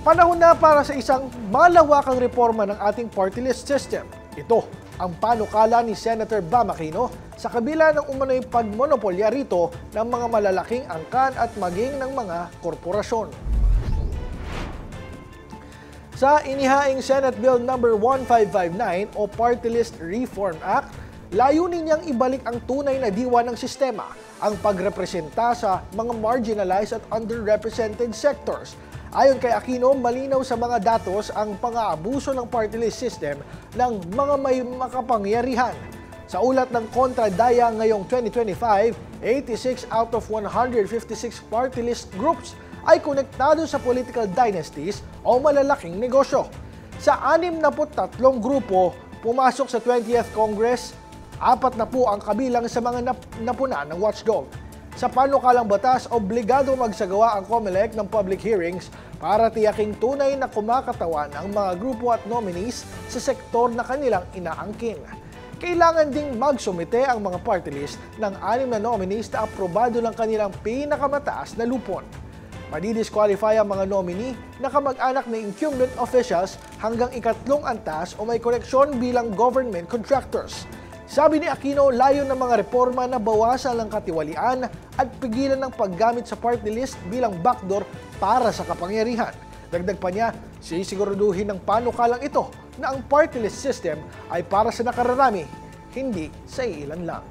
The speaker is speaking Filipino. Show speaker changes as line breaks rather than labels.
Panahon na para sa isang malawakang reforma ng ating party list system. Ito ang panukala ni Senator Bam Aquino sa kabila ng umano'y pagmonopolya rito ng mga malalaking angkan at maging ng mga korporasyon. Sa inihaing Senate Bill No. 1559 o Party List Reform Act, layunin niyang ibalik ang tunay na diwa ng sistema, ang pagrepresenta sa mga marginalized at underrepresented sectors. Ayon kay Aquino, malinaw sa mga datos ang pang-aabuso ng party list system ng mga may makapangyarihan. Sa ulat ng kontra-daya ngayong 2025, 86 out of 156 party list groups ay konektado sa political dynasties o malalaking negosyo. Sa 63 grupo pumasok sa 20th Congress, 4 na po ang kabilang sa mga napuna ng watchdog. Sa panukalang batas, obligado magsagawa ang COMELEC ng public hearings para tiyaking tunay na kumakatawan ang mga grupo at nominees sa sektor na kanilang inaangkin. Kailangan ding magsumite ang mga party list ng 6 na nominees na aprobado ng kanilang pinakamataas na lupon. Madidisqualify ang mga nominee na kamag-anak ng incumbent officials hanggang ikatlong antas o may koneksyon bilang government contractors. Sabi ni Aquino, layo ng mga reforma na bawasan ang katiwalian at pigilan ng paggamit sa party list bilang backdoor para sa kapangyarihan. Dagdag pa niya, sisiguraduhin ng panukalang ito na ang party list system ay para sa nakararami, hindi sa ilan lang.